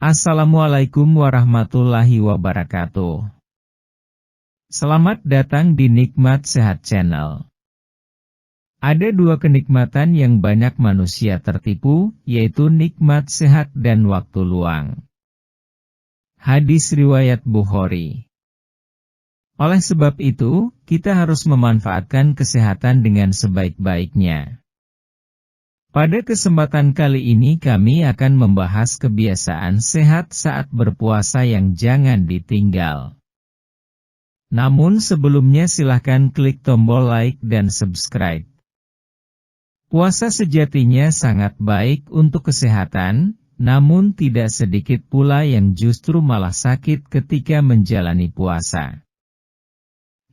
Assalamualaikum warahmatullahi wabarakatuh. Selamat datang di Nikmat Sehat Channel. Ada dua kenikmatan yang banyak manusia tertipu, yaitu nikmat sehat dan waktu luang. Hadis riwayat Bukhari. Oleh sebab itu, kita harus memanfaatkan kesehatan dengan sebaik-baiknya. Pada kesempatan kali ini kami akan membahas kebiasaan sehat saat berpuasa yang jangan ditinggal. Namun sebelumnya silahkan klik tombol like dan subscribe. Puasa sejatinya sangat baik untuk kesehatan, namun tidak sedikit pula yang justru malah sakit ketika menjalani puasa.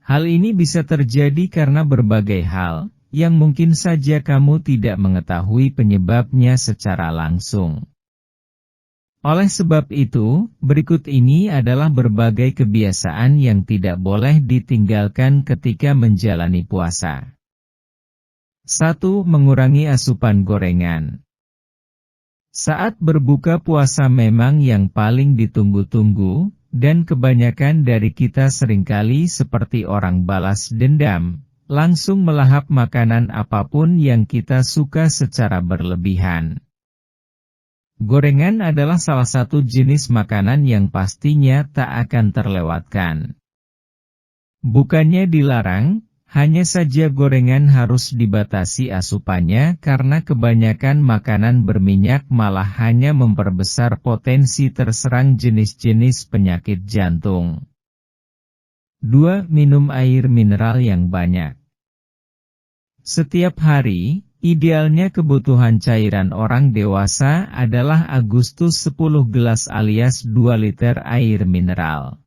Hal ini bisa terjadi karena berbagai hal, yang mungkin saja kamu tidak mengetahui penyebabnya secara langsung. Oleh sebab itu, berikut ini adalah berbagai kebiasaan yang tidak boleh ditinggalkan ketika menjalani puasa. 1. Mengurangi asupan gorengan. Saat berbuka puasa memang yang paling ditunggu-tunggu, dan kebanyakan dari kita seringkali seperti orang balas dendam, langsung melahap makanan apapun yang kita suka secara berlebihan. Gorengan adalah salah satu jenis makanan yang pastinya tak akan terlewatkan. Bukannya dilarang, hanya saja gorengan harus dibatasi asupannya karena kebanyakan makanan berminyak malah hanya memperbesar potensi terserang jenis-jenis penyakit jantung. 2. Minum air mineral yang banyak. Setiap hari, idealnya kebutuhan cairan orang dewasa adalah Agustus 10 gelas alias 2 liter air mineral.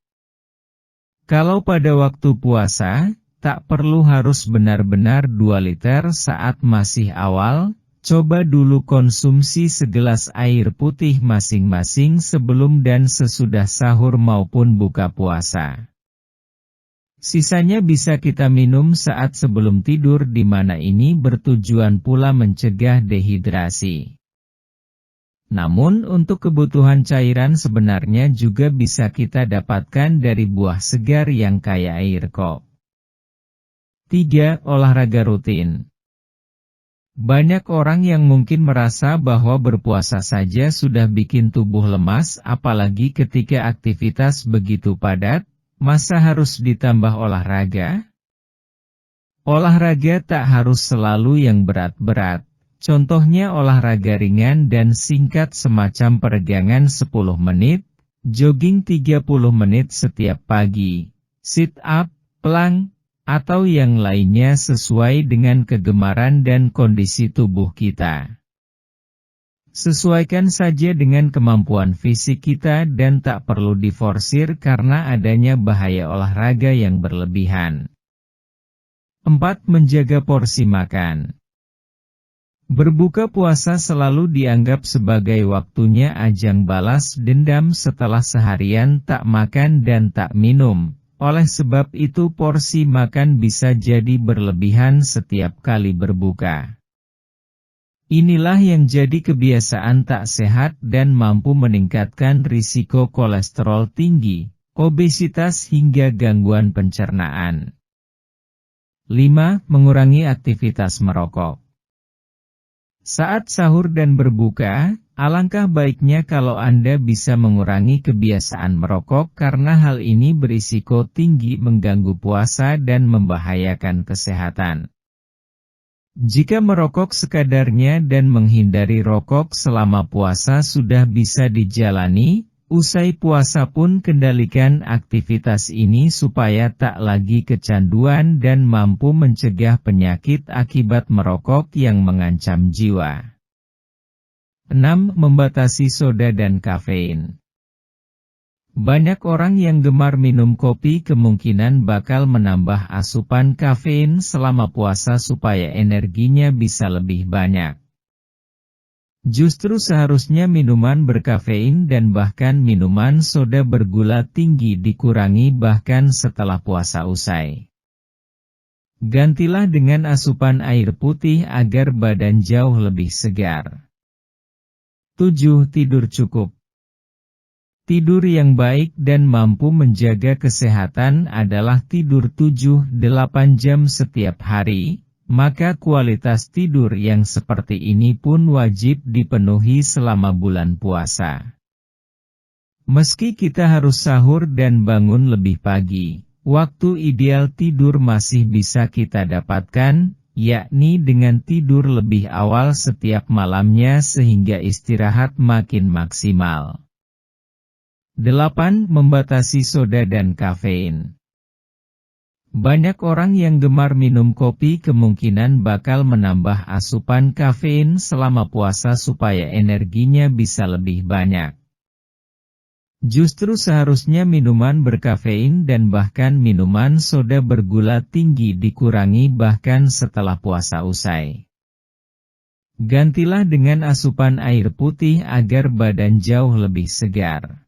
Kalau pada waktu puasa, tak perlu harus benar-benar 2 liter saat masih awal, coba dulu konsumsi segelas air putih masing-masing sebelum dan sesudah sahur maupun buka puasa. Sisanya bisa kita minum saat sebelum tidur di mana ini bertujuan pula mencegah dehidrasi. Namun untuk kebutuhan cairan sebenarnya juga bisa kita dapatkan dari buah segar yang kaya air kok. 3. Olahraga rutin. Banyak orang yang mungkin merasa bahwa berpuasa saja sudah bikin tubuh lemas apalagi ketika aktivitas begitu padat. Masa harus ditambah olahraga? Olahraga tak harus selalu yang berat-berat. Contohnya olahraga ringan dan singkat semacam peregangan 10 menit, jogging 30 menit setiap pagi, sit up, plank, atau yang lainnya sesuai dengan kegemaran dan kondisi tubuh kita. Sesuaikan saja dengan kemampuan fisik kita dan tak perlu diforsir karena adanya bahaya olahraga yang berlebihan. 4. Menjaga porsi makan. Berbuka puasa selalu dianggap sebagai waktunya ajang balas dendam setelah seharian tak makan dan tak minum. Oleh sebab itu porsi makan bisa jadi berlebihan setiap kali berbuka. Inilah yang jadi kebiasaan tak sehat dan mampu meningkatkan risiko kolesterol tinggi, obesitas hingga gangguan pencernaan. 5. Mengurangi aktivitas merokok. Saat sahur dan berbuka, alangkah baiknya kalau Anda bisa mengurangi kebiasaan merokok karena hal ini berisiko tinggi mengganggu puasa dan membahayakan kesehatan. Jika merokok sekadarnya dan menghindari rokok selama puasa sudah bisa dijalani, usai puasa pun kendalikan aktivitas ini supaya tak lagi kecanduan dan mampu mencegah penyakit akibat merokok yang mengancam jiwa. 6. Membatasi soda dan kafein. Banyak orang yang gemar minum kopi kemungkinan bakal menambah asupan kafein selama puasa supaya energinya bisa lebih banyak. Justru seharusnya minuman berkafein dan bahkan minuman soda bergula tinggi dikurangi bahkan setelah puasa usai. Gantilah dengan asupan air putih agar badan jauh lebih segar. 7. Tidur cukup. Tidur yang baik dan mampu menjaga kesehatan adalah tidur 7-8 jam setiap hari, maka kualitas tidur yang seperti ini pun wajib dipenuhi selama bulan puasa. Meski kita harus sahur dan bangun lebih pagi, waktu ideal tidur masih bisa kita dapatkan, yakni dengan tidur lebih awal setiap malamnya sehingga istirahat makin maksimal. 8. Membatasi soda dan kafein. Banyak orang yang gemar minum kopi kemungkinan bakal menambah asupan kafein selama puasa supaya energinya bisa lebih banyak. Justru seharusnya minuman berkafein dan bahkan minuman soda bergula tinggi dikurangi bahkan setelah puasa usai. Gantilah dengan asupan air putih agar badan jauh lebih segar.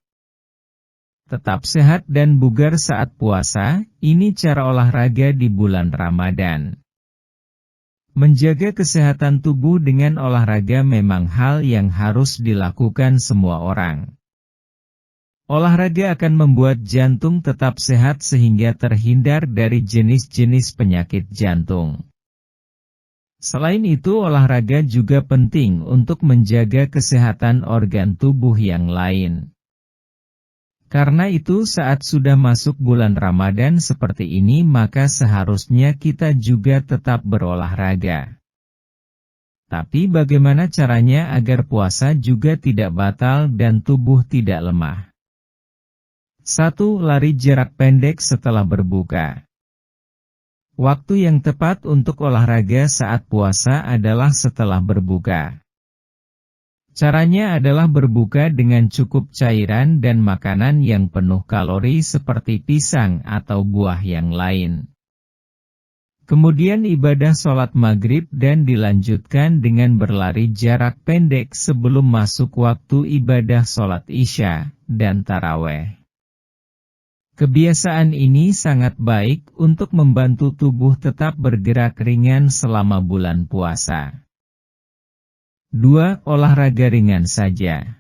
Tetap sehat dan bugar saat puasa, ini cara olahraga di bulan Ramadan. Menjaga kesehatan tubuh dengan olahraga memang hal yang harus dilakukan semua orang. Olahraga akan membuat jantung tetap sehat sehingga terhindar dari jenis-jenis penyakit jantung. Selain itu, olahraga juga penting untuk menjaga kesehatan organ tubuh yang lain. Karena itu saat sudah masuk bulan Ramadan seperti ini maka seharusnya kita juga tetap berolahraga. Tapi bagaimana caranya agar puasa juga tidak batal dan tubuh tidak lemah? 1. Lari jarak pendek setelah berbuka. Waktu yang tepat untuk olahraga saat puasa adalah setelah berbuka. Caranya adalah berbuka dengan cukup cairan dan makanan yang penuh kalori seperti pisang atau buah yang lain. Kemudian ibadah sholat maghrib dan dilanjutkan dengan berlari jarak pendek sebelum masuk waktu ibadah sholat isya dan taraweh. Kebiasaan ini sangat baik untuk membantu tubuh tetap bergerak ringan selama bulan puasa. 2. Olahraga ringan saja.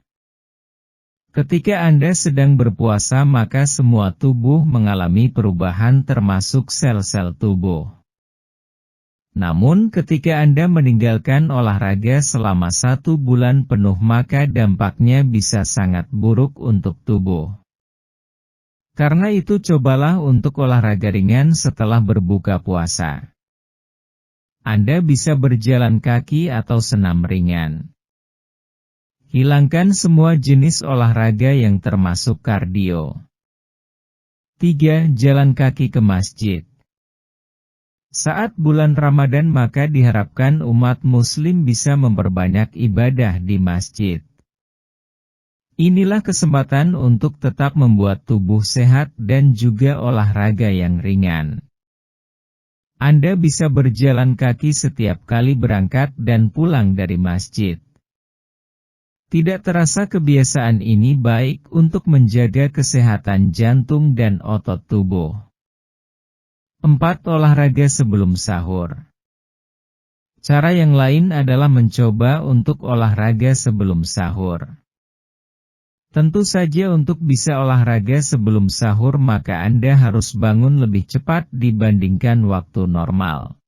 Ketika Anda sedang berpuasa maka semua tubuh mengalami perubahan termasuk sel-sel tubuh. Namun ketika Anda meninggalkan olahraga selama 1 bulan penuh maka dampaknya bisa sangat buruk untuk tubuh. Karena itu cobalah untuk olahraga ringan setelah berbuka puasa. Anda bisa berjalan kaki atau senam ringan. Hilangkan semua jenis olahraga yang termasuk kardio. 3. Jalan kaki ke masjid. Saat bulan Ramadan maka diharapkan umat muslim bisa memperbanyak ibadah di masjid. Inilah kesempatan untuk tetap membuat tubuh sehat dan juga olahraga yang ringan. Anda bisa berjalan kaki setiap kali berangkat dan pulang dari masjid. Tidak terasa kebiasaan ini baik untuk menjaga kesehatan jantung dan otot tubuh. 4. Olahraga sebelum sahur. Cara yang lain adalah mencoba untuk olahraga sebelum sahur. Tentu saja untuk bisa olahraga sebelum sahur maka Anda harus bangun lebih cepat dibandingkan waktu normal.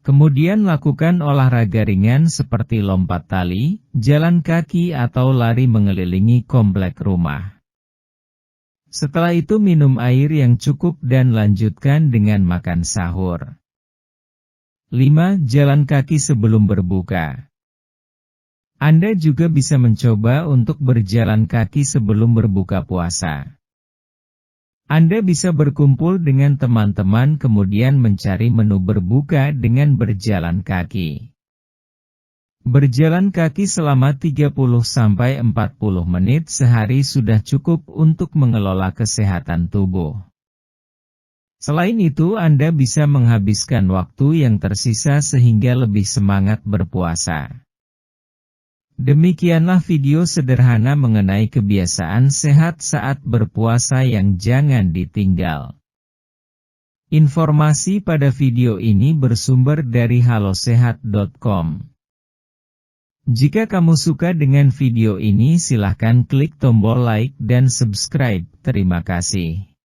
Kemudian lakukan olahraga ringan seperti lompat tali, jalan kaki atau lari mengelilingi komplek rumah. Setelah itu minum air yang cukup dan lanjutkan dengan makan sahur. 5. Jalan kaki sebelum berbuka. Anda juga bisa mencoba untuk berjalan kaki sebelum berbuka puasa. Anda bisa berkumpul dengan teman-teman kemudian mencari menu berbuka dengan berjalan kaki. Berjalan kaki selama 30-40 menit sehari sudah cukup untuk mengelola kesehatan tubuh. Selain itu Anda bisa menghabiskan waktu yang tersisa sehingga lebih semangat berpuasa. Demikianlah video sederhana mengenai kebiasaan sehat saat berpuasa yang jangan ditinggal. Informasi pada video ini bersumber dari halosehat.com. Jika kamu suka dengan video ini silahkan klik tombol like dan subscribe. Terima kasih.